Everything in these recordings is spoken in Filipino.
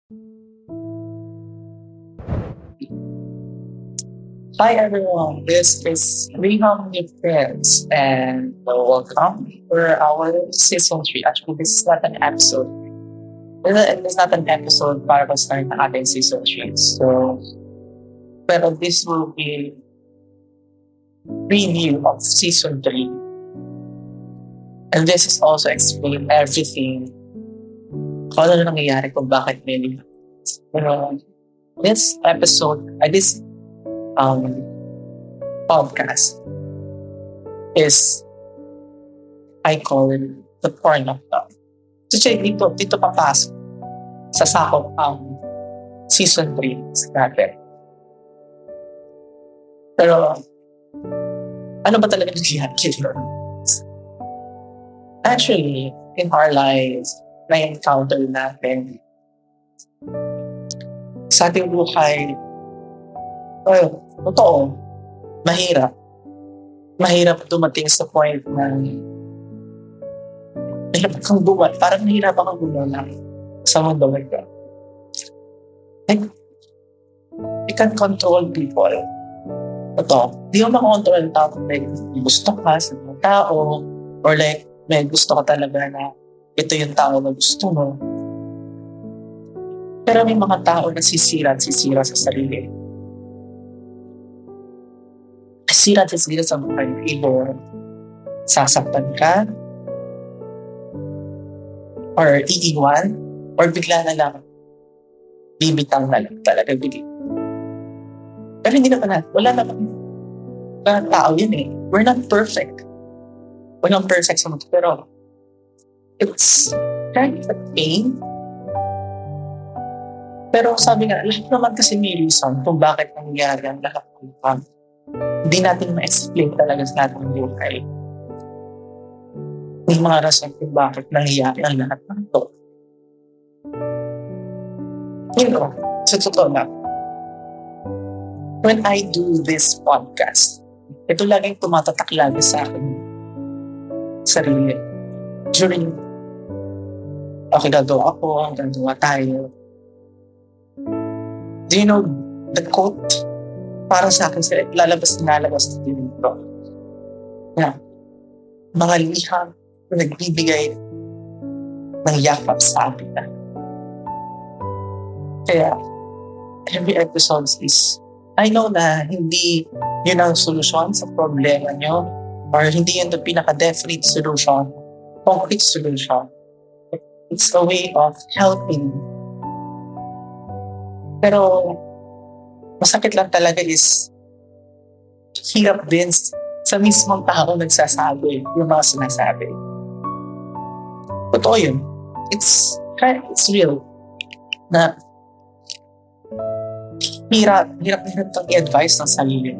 Hi everyone, this is Rehab New Friends and welcome for our season 3. Actually, this is not an episode. This is not an episode para start ng ating season 3. So, pero this will be review of season 3. And this is also explain everything kung ano nangyayari kung bakit may pero this episode, this um, podcast is I call it the porn of love. So, dito papasok sa sakop ang season 3 natin. Pero, ano ba talaga nangyayari dito? Actually, in our lives, na-encounter natin sa ating buhay, totoo, mahirap. Mahirap dumating sa point na mahirap kang bumat. Parang nahirapan kang bumanang sa mundo like that. Like, you can control people. Ito, di mo makontrol ang tao kung may gusto ka sa mga tao or like, may gusto ka talaga na ito yung tao na gusto mo. Pero may mga tao na sisira sa sarili. Sira sa buhay mo. Either sasaktan ka or iiwan or bigla na lang bibitang na lang talaga bigla. Pero hindi naman wala naman tao yun eh. We're not perfect. Walang perfect sa mundo. Pero it's kind of a pain. Pero sabi nga, lahat naman kasi may reason kung bakit nangyari ang lahat ng hindi natin ma-explain talaga sa lahat ng buhay. May mga rason kung bakit nangyayari ang lahat ng ito. You know, sa totoo lang, when I do this podcast, ito laging tumatatak lagi sa akin sarili. During, okay, gagawa ako, gagawa tayo. Do you know the quote? Para sa akin, lalabas na dito. Yeah. Mga liham na nagbibigay ng yakap sa akin. Kaya, every episode is, I know na hindi yun ang solusyon sa problema nyo or hindi yun the pinaka-definite solution, concrete solution. It's a way of helping. Pero, masakit lang talaga is hirap din sa mismong tao nagsasabi yung mga sinasabi. Totoo yun. It's real na hirap itong i-advise ng sarili.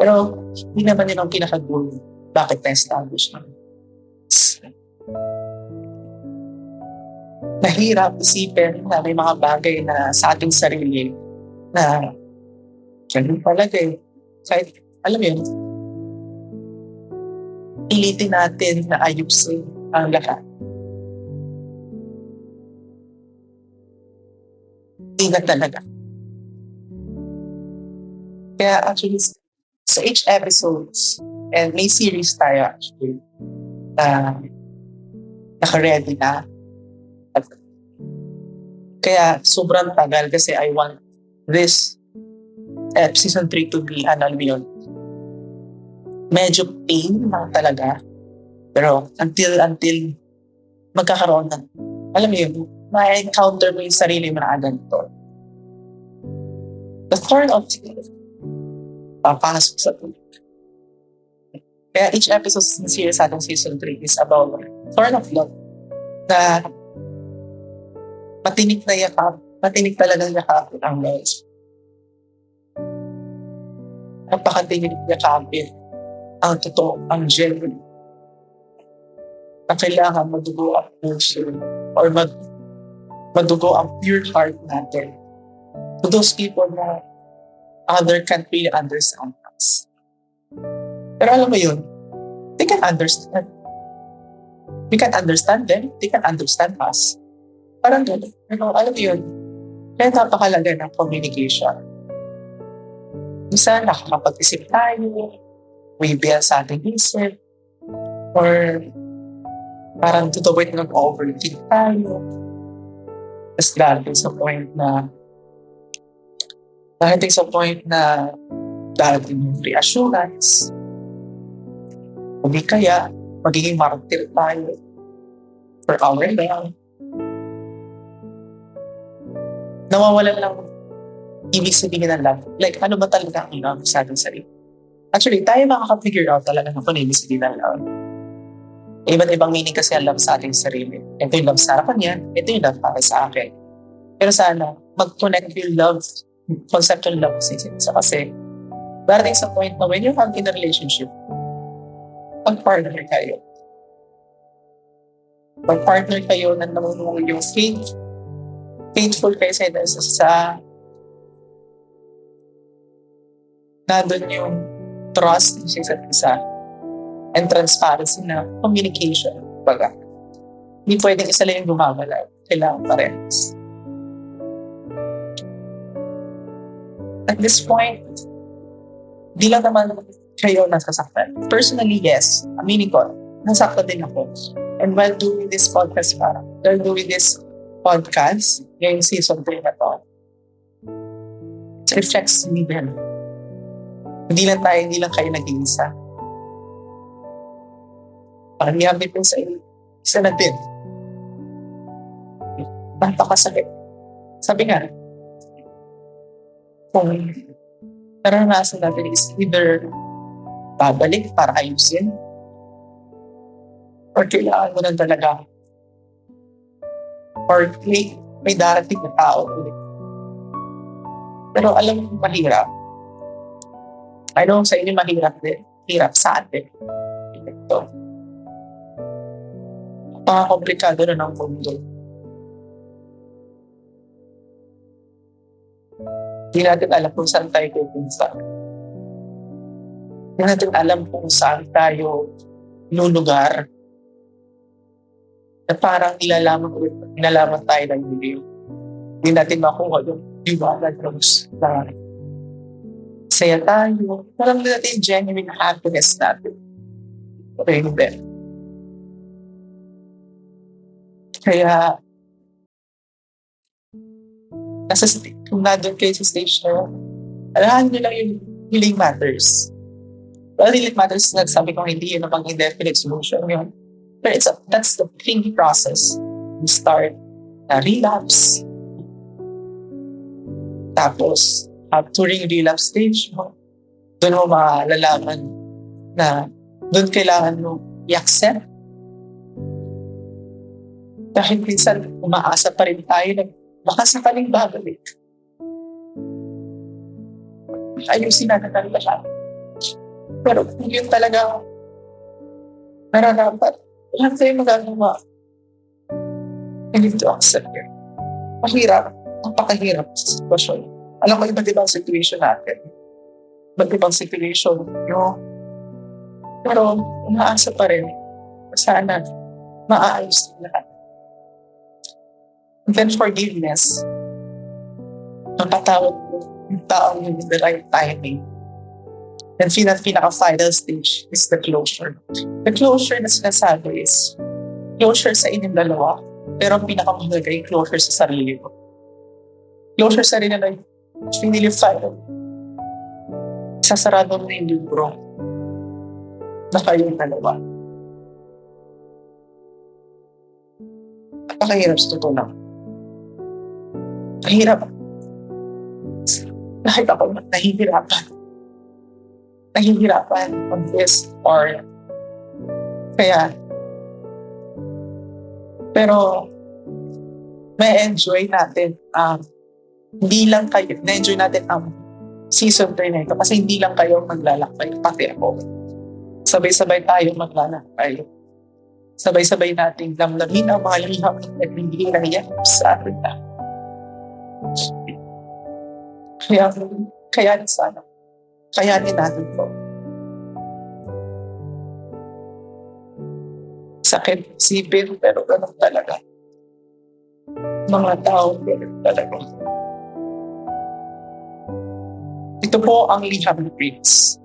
Pero hindi naman yun ang pinaka-goal bakit na-establish na. Mahirap isipin na may mga bagay na sa ating sarili na ganun talaga eh. Kahit, alam mo yun, pilitin natin na ayusin ang lahat. Hindi na talaga. Kaya actually, sa each episodes, and may series tayo actually, na naka-ready na. At, kaya sobrang tagal kasi I want this season 3 to be, medyo pain lang talaga. Pero until magkakaroon ng, alam mo yun, ma-encounter mo yung sarili mo na ganito. The thorn of papasok sa tuloy. Kaya each episode ng series sa atong season 3 is about thorn of love na matinig talagang yakapin ang love. Napakatinig yakapin ang totoo, ang genuine. Na kailangan madugo ang puso or madugo ang pure heart natin to those people na other can't really understand us. Pero alam mo yun, they can understand. We can understand them, they can understand us. Parang gano'n. Pero alam mo yun, Kaya napakalaga ng communication. Isa, nakakapag-isip tayo, may biya sa ating isip, or parang to the point na nag-overthink tayo. Tapos darating sa point na darating yung reassurance. Hindi kaya, magiging martyr tayo for our love. Nawawalan lang ibig sabihin ng love. Like, ano ba talaga ang love sa ating sarili? Actually, tayo makaka-figure out talaga ng kung ano ibig sabihin ng love. Iba't ibang meaning kasi ang love sa ating sarili. Ito yung love sa harapan niya, ito yung love para sa akin. Pero sana, mag-connect yung love, conceptual love sa isa. Kasi, darating sa point na when you have in a relationship, pag-partner kayo. Pag-partner kayo na naman yung faithful kayo sa nandun yung trust sa isa't isa and transparency na communication. Baga, hindi pwedeng isa lang yung gumagalaw. Kailangan parehas. At this point, di lang naman kayo nasasaktan. Personally, yes. Aminin ko, nasaktan din ako. And while doing this podcast ngayong season 3 na to, it reflects me din. Hindi lang kayo nag-iisa. Marami din sa isa na din. Napakasakit. Sabi nga, kung naranasan natin is either babalik para ayusin or kailangan mo na talaga or may darating na tao ulit. Pero alam mo, mahirap. I know sa inyo mahirap din. Hirap sa atin. Ito. Komplikado na ng mundo. Hindi natin alam kung saan tayo pupunta. Hindi natin alam kung saan tayo lulugar. Na parang nilalaman tayo ng video. Hindi natin makuha yung liwanag na saya tayo. Parang natin genuine happiness natin. Okay, hindi. Kaya, kung nandun kayo sa stage na, alahan nyo lang yung healing matters. Well, healing matters, nagsabi ko hindi yun namang indefinite solution yun. But that's the thinking process. You start na relapse. Tapos, during relapse stage mo, doon mo malalaman na doon kailangan mo i-accept. Dahil minsan, umaasa pa rin tayo na baka sakaling babalik. Ayusin natin talaga siya. Pero kung yun talaga nararapat, wala tayong magagawa. I need to accept it. Mahirap. Napakahirap sa sitwasyon. Alam mo, iba't ibang situation natin. Iba't ibang situation nyo. Pero umaasa pa rin. Sana maaayos na lahat. And then forgiveness. Napatawad mo yung taong in the right timing. And pinaka-final stage is the closure. The closure na sinasabi is closure sa inyong dalawa, pero ang pinakamahalaga yung closure sa sarili mo. Closure sa rin na finally final. Sasarado mo yung libro na kayong dalawa. Napakahirap sa totoo lang. Mahirap. Kahit ako nahihirapan on this or kaya pero may enjoy natin hindi lang kayo na-enjoy natin ang season 3 na ito kasi hindi lang kayo maglalakbay pati ako sabay-sabay tayo maglalakbay sabay-sabay nating damdamin ang mga liham na nagbibigay ng iyak sa atin na kaya sana kayanin natin po. Sakit isipin, pero ganun talaga. Mga tao, ganun talaga. Ito po ang Liham ni Prince.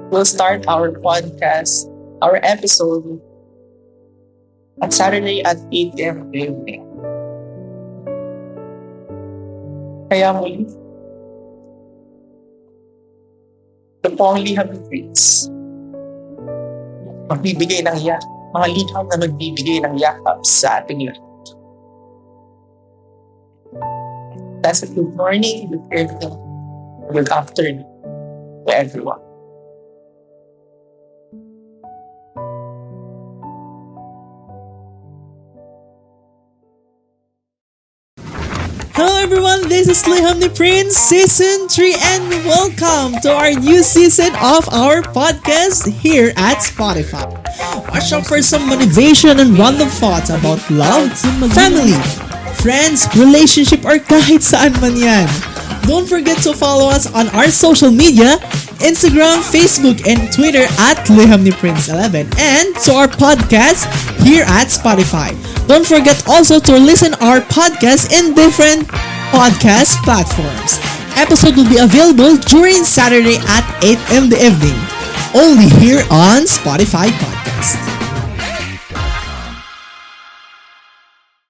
We'll start our podcast, our episode at Saturday at 8 p.m. evening. Kaya muli, ito po ang Liham ni Prince. Magbibigay ng yak, mga liham na magbibigay ng yakap sa ating lahat. That's a good morning, good evening, good afternoon to everyone. Hello everyone, this is Liham ni Prince Season 3 and welcome to our new season of our podcast here at Spotify. Watch out for some motivation and random thoughts about love, family, friends, relationship, or kahit saan man yan. Don't forget to follow us on our social media, Instagram, Facebook, and Twitter at Liham ni Prince 11 and to our podcast here at Spotify. Don't forget also to listen our podcast in different podcast platforms. Episode will be available during Saturday at 8 in the evening. Only here on Spotify Podcast.